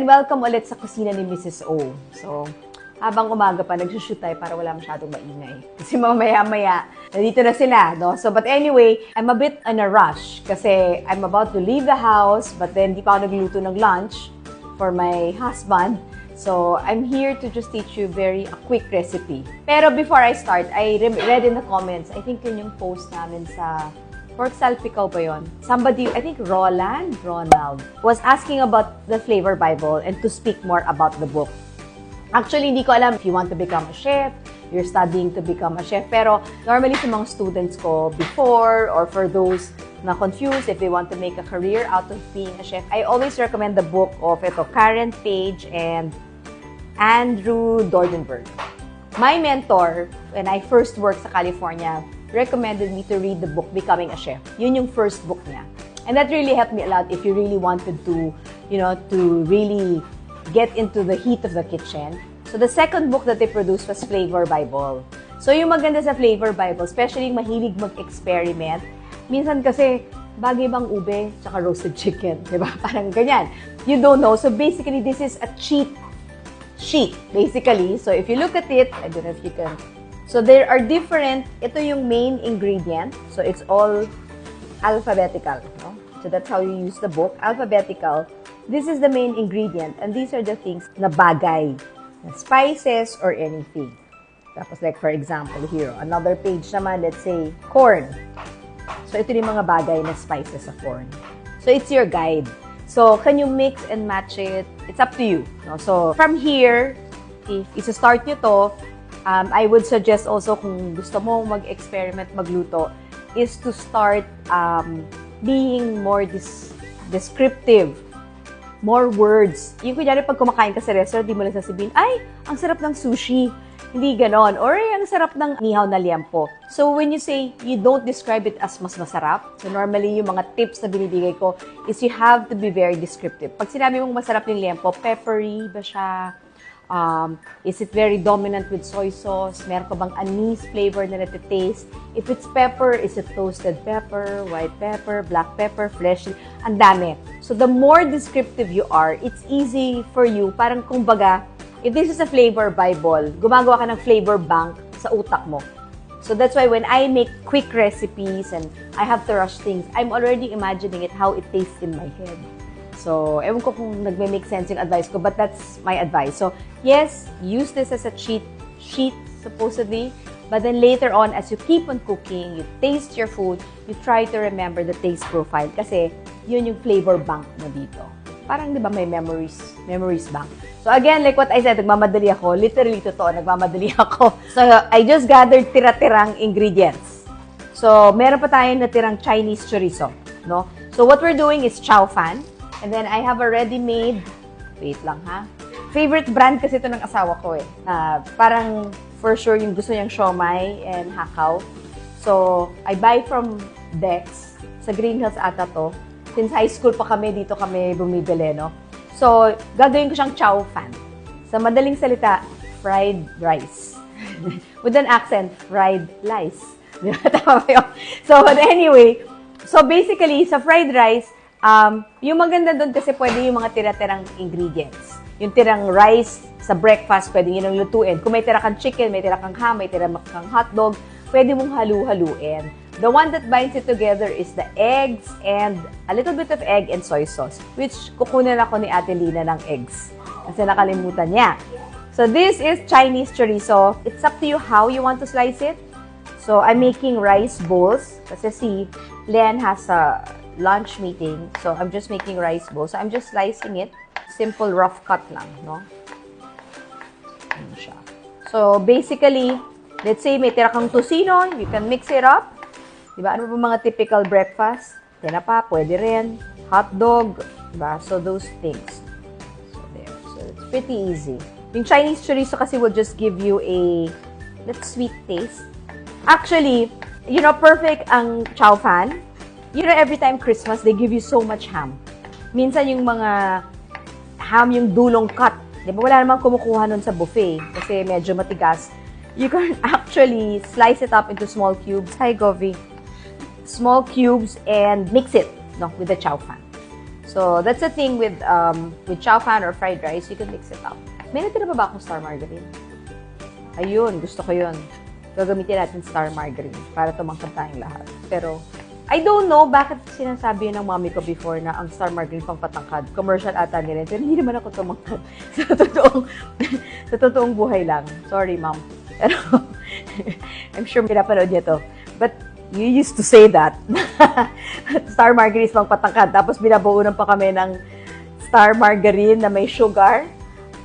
and welcome ulit sa kusina ni Mrs. O. So, habang umaga pa, nagsushoot tayo para wala masyadong maingay. Kasi mamaya-maya, nandito na sila, no? So, but anyway, I'm a bit in a rush kasi I'm about to leave the house, but then di pa ako nagluto ng lunch for my husband. So, I'm here to just teach you a quick recipe. Pero before I start, I read in the comments, I think yun yung post namin sa pork salpikaw ba yun? Somebody, I think Ronald, was asking about the Flavor Bible and to speak more about the book. Actually, hindi ko alam if you want to become a chef, you're studying to become a chef. Pero normally sa mga students ko before or for those na confused if they want to make a career out of being a chef, I always recommend the book of Karen Page and Andrew Dordenberg. My mentor, when I first worked sa California, recommended me to read the book Becoming a Chef. Yun yung first book niya. And that really helped me a lot if you really wanted to, to really get into the heat of the kitchen. So the second book that they produced was Flavor Bible. So yung maganda sa Flavor Bible, especially yung mahilig mag-experiment, minsan kasi bagay bang ube tsaka roasted chicken, di ba? Parang ganyan. You don't know. So basically, this is a cheat sheet, basically. So if you look at it, I don't know if you can. So there are different, ito yung main ingredient. So it's all alphabetical. No? So that's how you use the book, alphabetical. This is the main ingredient, and these are the things na bagay, na spices or anything. Tapos like for example here, another page naman, let's say, corn. So ito yung mga bagay na spices sa corn. So it's your guide. So can you mix and match it? It's up to you. No? So from here, if isa-start nyo to, I would suggest also kung gusto mo mag-experiment, magluto, is to start being more descriptive. More words. Yung kunyari pag kumakain ka sa restaurant, di mo lang sasabihin, ay, ang sarap ng sushi. Hindi ganon. Or ang sarap ng nihaw na liempo. So when you say, you don't describe it as mas masarap, so normally yung mga tips na binibigay ko is you have to be very descriptive. Pag sinabi mong masarap yung liempo, peppery ba siya? Is it very dominant with soy sauce? Meron ka bang anise flavor na natitaste? If it's pepper, is it toasted pepper, white pepper, black pepper, fleshy? Ang dami. So the more descriptive you are, it's easy for you. Parang kumbaga, if this is a flavor Bible, gumagawa ka ng flavor bank sa utak mo. So that's why when I make quick recipes and I have to rush things, I'm already imagining it, how it tastes in my head. So, ewan ko kung nagme-make sense yung advice ko, but that's my advice. So, yes, use this as a cheat sheet, supposedly. But then later on, as you keep on cooking, you taste your food, you try to remember the taste profile. Kasi, yun yung flavor bank mo dito. Parang, di ba, may memories bank. So, again, like what I said, nagmamadali ako. Literally, totoo, nagmamadali ako. So, I just gathered tira-tirang ingredients. So, meron pa tayong natirang Chinese chorizo, no? So, what we're doing is CHAO FAN. And then, I have a ready-made, wait lang ha, favorite brand kasi ito ng asawa ko eh. Parang, for sure, yung gusto niyang siomai and hakaw. So, I buy from Dex. Sa Green Hills ata to. Since high school pa kami, dito kami bumibili, no? So, gagawin ko siyang CHAO FAN. Sa madaling salita, fried rice. With an accent, fried lice. Di ba? Tama yun? So, but anyway, so basically, sa fried rice, yung maganda doon kasi pwede yung mga tira-tirang ingredients. Yung tirang rice sa breakfast, pwede yun ang lutuin. Kung may tira kang chicken, may tira kang ham, may tira kang hotdog, pwede mong halu-haluin. The one that binds it together is the eggs and a little bit of egg and soy sauce, which kukunin ako ni Ate Lina ng eggs. Kasi nakalimutan niya. So this is Chinese chorizo. It's up to you how you want to slice it. So I'm making rice bowls. Kasi si Len has a lunch meeting. So, I'm just making rice bowls. So, I'm just slicing it. Simple rough cut lang, no? Ayan siya. So, basically, let's say may tira kang tocino, you can mix it up. Diba? Ano ba mga typical breakfast? Tinapa, pwede rin. Hot dog, diba? So, those things. So, there. So, it's pretty easy. Yung Chinese chorizo kasi will just give you a sweet taste. Actually, perfect ang CHAO FAN. Every time Christmas, they give you so much ham. Minsan yung mga ham yung dulong cut. Di ba? Wala namang kumukuha nun sa buffet kasi medyo matigas. You can actually slice it up into small cubes. Hi, Govi. Small cubes and mix it with the CHAO FAN. So, that's the thing with chow fan or fried rice, you can mix it up. May natira pa ba akong star margarine? Ayun, gusto ko yun. Gagamitin natin star margarine para tumangkad tayong lahat. Pero, I don't know bakit sinasabi yun ng mommy ko before na ang star margarine pang patangkad. Commercial ata nila. Pero hindi naman ako tumangkad. sa totoong buhay lang. Sorry, mom. Pero, I'm sure pinapanood niya to. But, you used to say that. Star margarine is pang patangkad. Tapos, binabuunan pa kami ng star margarine na may sugar.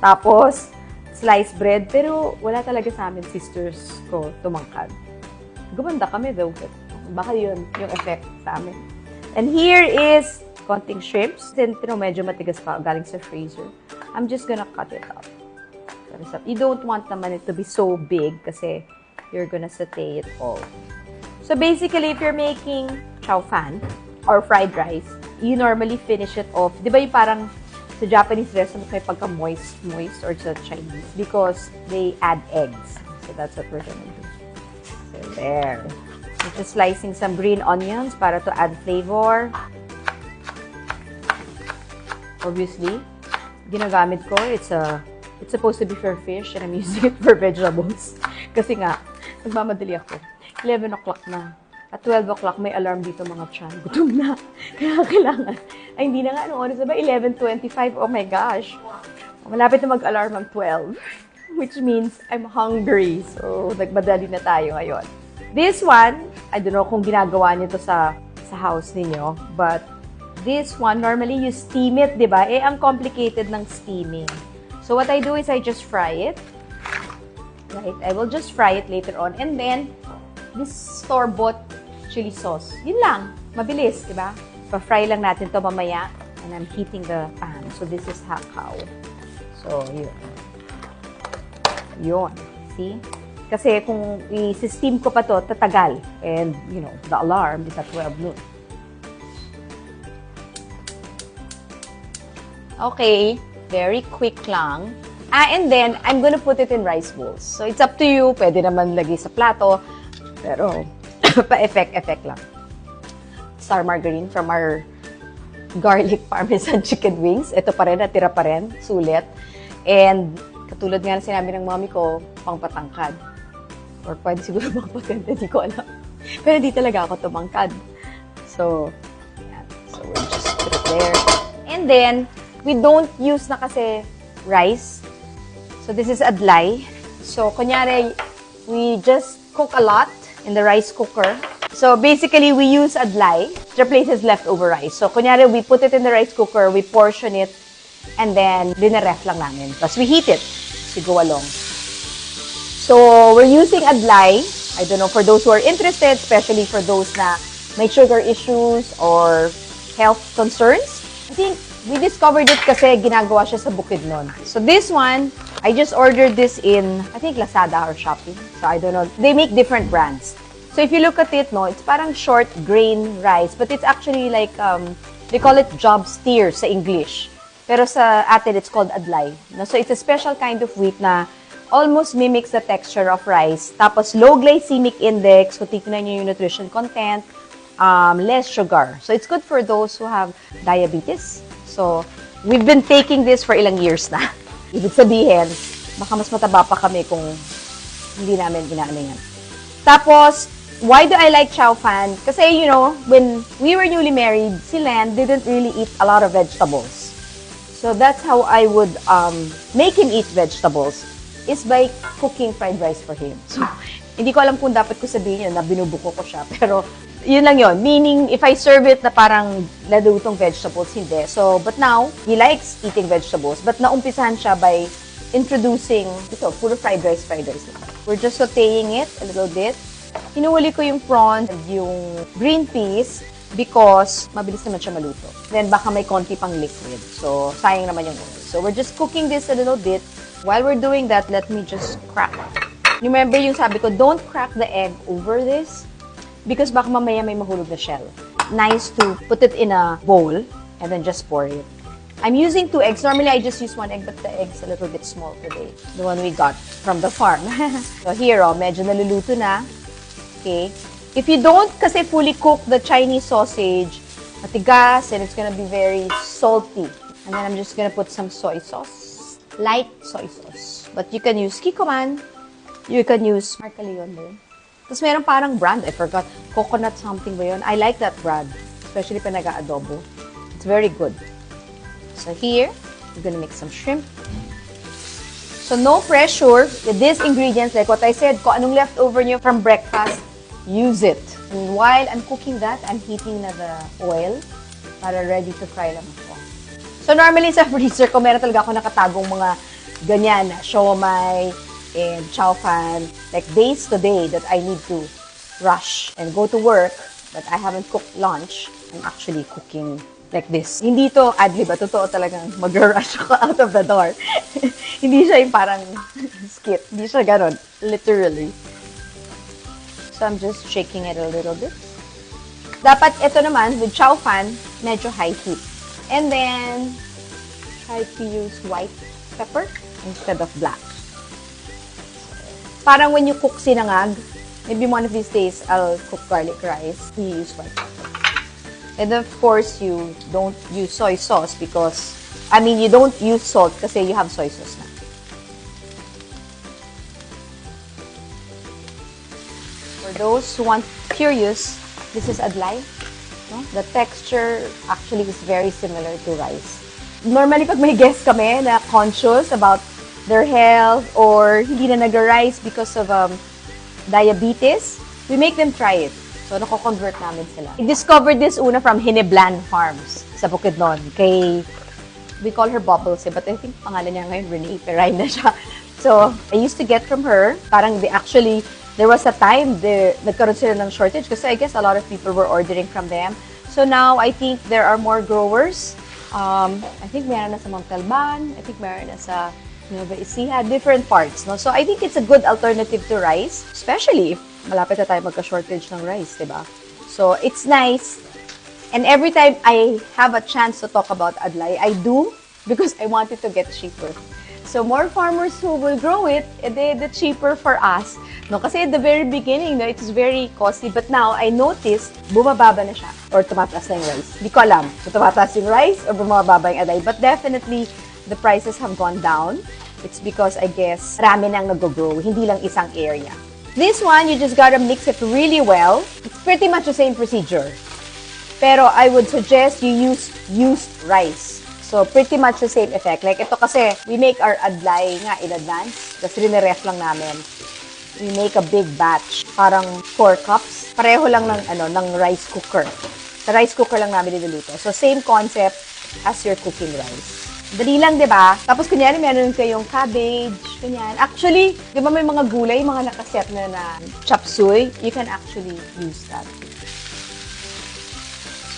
Tapos, sliced bread. Pero, wala talaga sa amin, sisters ko, tumangkad. Gumanda kami though. Baka yun, yung effect sa amin. And here is konting shrimps. Then, medyo matigas pa, galing sa freezer. I'm just gonna cut it up. You don't want naman it to be so big kasi you're gonna saute it all. So, basically, if you're making chow fan or fried rice, you normally finish it off. Di ba yung parang sa Japanese restaurant may pagka-moist or sa Chinese because they add eggs. So, that's what we're gonna do. So, there. I'm just slicing some green onions para to add flavor. Obviously, ginagamit ko, it's supposed to be for fish and I'm using it for vegetables. Kasi nga, nagmamadali ako. 11 o'clock na. At 12 o'clock, may alarm dito mga tiyan. Gutom na. Kaya kailangan. Ay, hindi na nga. Anong oras na ba? 11:25. Oh my gosh. Malapit na mag-alarm ang 12. Which means, I'm hungry. So, nagmadali na tayo ngayon. This one, I don't know kung ginagawa niyo to sa house ninyo. But, this one, normally you steam it, di ba? Eh, ang complicated ng steaming. So, what I do is I just fry it. Right? I will just fry it later on. And then, this store-bought chili sauce. Yun lang. Mabilis, di ba? Pa-fry lang natin to mamaya. And I'm heating the pan. So, this is hakaw. So, yun. Yun. See? Kasi kung i-steam ko pa to, tatagal. And, you know, the alarm is at 12 noon. Okay. Very quick lang. And then, I'm gonna put it in rice bowls. So, it's up to you. Pwede naman lagay sa plato. Pero, pa-effect lang. Star margarine from our garlic parmesan chicken wings. Ito pa rin, natira pa rin. Sulit. And, katulad nga na sinabi ng mami ko, pang patangkad. Or pwede siguro pang paganda, hindi ko alam. Pero hindi talaga ako tumangkad. So, yan. So, we'll just put it there. And then, we don't use na kasi rice. So, this is ADLAI. So, kunyari, we just cook a lot in the rice cooker. So, basically, we use ADLAI. It replaces leftover rice. So, kunyari, we put it in the rice cooker, we portion it, and then, dinaref lang namin. Tapos, we heat it to go along. So, we're using ADLAI. I don't know, for those who are interested, especially for those na may sugar issues or health concerns. I think, we discovered it kasi ginagawa siya sa Bukidnon. So, this one, I just ordered this in, I think, Lazada or Shopee. So, I don't know. They make different brands. So, if you look at it, no, it's parang short grain rice. But it's actually like, they call it job steer sa English. Pero sa atin, it's called ADLAI. No? So, it's a special kind of wheat na almost mimics the texture of rice. Tapos, low glycemic index. So, tignan nyo yung nutrition content. Less sugar. So, it's good for those who have diabetes. So, we've been taking this for ilang years na. Ibig sabihin, baka mas mataba pa kami kung hindi namin ginaano yan. Tapos, why do I like chow fan? Kasi, you know, when we were newly married, si Len didn't really eat a lot of vegetables. So, that's how I would make him eat vegetables, is by cooking fried rice for him. So, hindi ko alam kung dapat ko sabihin yun na binubuko ko siya. Pero, yun lang yun. Meaning, if I serve it na parang ladutong vegetables, hindi. So, but now, he likes eating vegetables. But naumpisahan siya by introducing, ito, puro fried rice lang. We're just sauteing it a little bit. Hinuhuli ko yung prawns and yung green peas because mabilis naman siya maluto. Then, baka may konti pang liquid. So, sayang naman yung oil. So, we're just cooking this a little bit. While we're doing that, let me just crack. Remember yung sabi ko, don't crack the egg over this. Because baka mamaya may mahulog na shell. Nice to put it in a bowl and then just pour it. I'm using 2 eggs. Normally, I just use 1 egg, but the egg's a little bit small today. The one we got from the farm. So here, medyo naluluto na. Okay. If you don't kasi fully cook the Chinese sausage, matigas and it's gonna be very salty. And then I'm just gonna put some soy sauce. Light soy sauce. But you can use Kikkoman. You can use Marca Leon din. Tapos meron parang brand, I forgot. Coconut something ba yun? I like that brand. Especially pa nag-adobo. It's very good. So here, we're gonna make some shrimp. So no pressure with these ingredients. Like what I said, kung anong leftover nyo from breakfast, use it. And while I'm cooking that, I'm heating na the oil para ready to fry lang ako. So normally sa freezer ko, meron talaga ako nakatagong mga ganyan na siomai and CHAO FAN, like days today that I need to rush and go to work, but I haven't cooked lunch. I'm actually cooking like this. Hindi to ad-lib, totoo talagang mag-rush ako out of the door. Hindi siya yung parang skit. Hindi siya ganon, literally. So I'm just shaking it a little bit. Dapat ito naman, with CHAO FAN, medyo high heat. And then, try to use white pepper instead of black. Parang when you cook sinangag, maybe one of these days, I'll cook garlic rice. You use white pepper. And of course, you don't use soy sauce because, you don't use salt kasi you have soy sauce na. For those who want curious, this is ADLAI. No? The texture actually is very similar to rice. Normally, pag may guests kami na conscious about their health or hindi na nag-rice because of diabetes, we make them try it. So, nako-convert namin sila. I discovered this una from Hineblan Farms sa Bukidnon. We call her Bubbles, but I think pangalan niya ngayon, Renee, Peray na siya. So, I used to get from her. Parang there was a time nagkaroon sila ng shortage kasi I guess a lot of people were ordering from them. So now, I think there are more growers. I think meron na sa Montalban. I think meron na sa Ecija, different parts. No? So, I think it's a good alternative to rice, especially if malapit na tayo magka-shortage ng rice, diba? So, it's nice. And every time I have a chance to talk about ADLAI, I do because I want it to get cheaper. So, more farmers who will grow it, the cheaper for us. No? Kasi at the very beginning, no, it's very costly. But now, I noticed, bumababa na siya. Or tumataas na yung rice. Hindi ko alam kung tumataas yung rice or bumababa yung ADLAI. But definitely, the prices have gone down. It's because, I guess, marami nang nag-grow, hindi lang isang area. This one, you just gotta mix it really well. It's pretty much the same procedure. Pero I would suggest you use used rice. So, pretty much the same effect. Like ito kasi, we make our ADLAI nga in advance. Kasi riniref lang namin. We make a big batch. Parang 4 cups. Pareho lang ng rice cooker. Sa rice cooker lang namin niluluto. So, same concept as your cooking rice. Dali lang, di ba? Tapos, kunyari, meron kayong cabbage, kanyan. Actually, di ba may mga gulay, mga nakaset na chop suey? You can actually use that.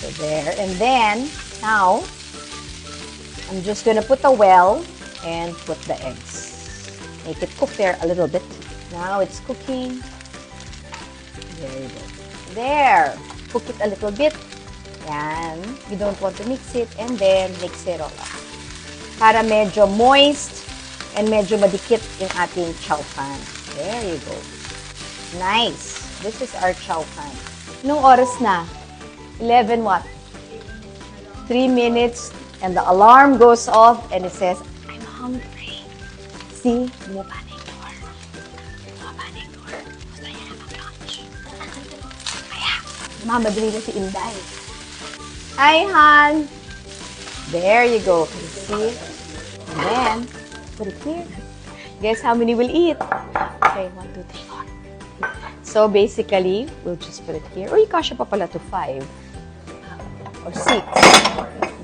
So, there. And then, now, I'm just gonna put the well and put the eggs. Make it cook there a little bit. Now, it's cooking. There you go. There! Cook it a little bit. Yan. You don't want to mix it. And then, mix it all up. Para medyo moist and medyo madikit yung ating CHAO FAN. There you go. Nice. This is our CHAO FAN. Nung oras na? 11 what? 3 minutes and the alarm goes off and it says, I'm hungry. See? Bumaba na yung door. Bumaba na yung door. Gusto niya na mag-lunch. Kaya, mamadali na si Inday. Hi, Han! There you go. Can you see? And then, put it here. Guess how many we'll eat? Okay, 1, 2, 3, 4. So, basically, we'll just put it here. Uy, kasya pa pala to 5. Or 6.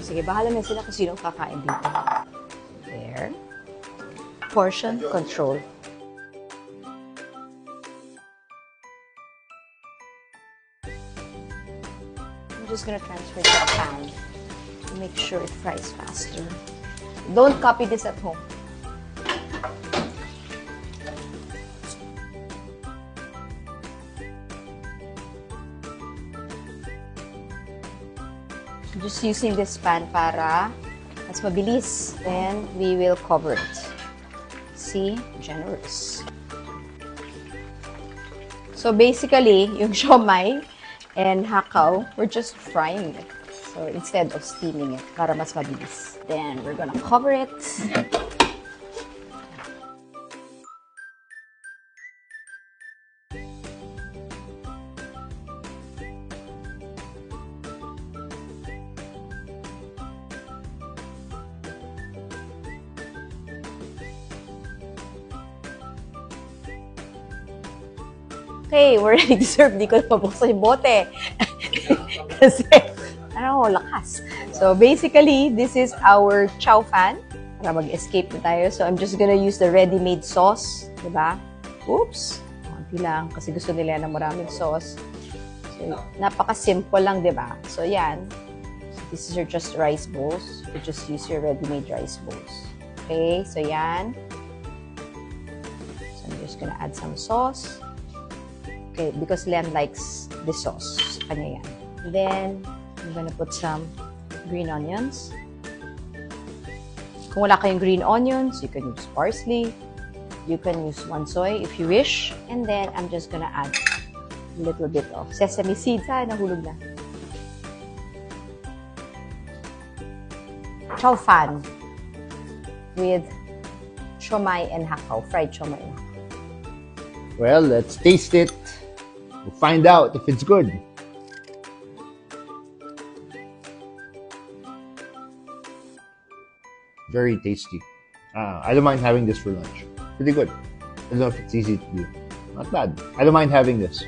Sige, bahala na sila kung sino kakain dito. There. Portion control. I'm just gonna transfer to a pan. Make sure it fries faster. Don't copy this at home. I'm just using this pan para mas mabilis. Then we will cover it. See? Generous. So basically, yung siomai and hakaw, we're just frying it. So, instead of steaming it, para mas mabilis. Then, we're gonna cover it. Okay, we're ready to serve. Di ko na mabuksan yung bote. Kasi, lakas. So, basically, this is our CHAO FAN. Para mag-escape na tayo. So, I'm just gonna use the ready-made sauce. Diba? Oops. Konti lang. Kasi gusto nila ng maraming sauce. So, napaka-simple lang, diba? So, yan. So, this is your just rice bowls. You just use your ready-made rice bowls. Okay? So, yan. So, I'm just gonna add some sauce. Okay, because Len likes the sauce. Kanya yan. And then, I'm gonna put some green onions. Kung wala kayong green onions, you can use parsley. You can use wansoy if you wish. And then, I'm just gonna add a little bit of sesame seeds. Nahulog na. CHAO FAN with siomai and hakaw. Fried siomai and hakaw. Well, let's taste it. We'll find out if it's good. Very tasty. I don't mind having this for lunch. Pretty good. I don't know if it's easy to do. Not bad. I don't mind having this.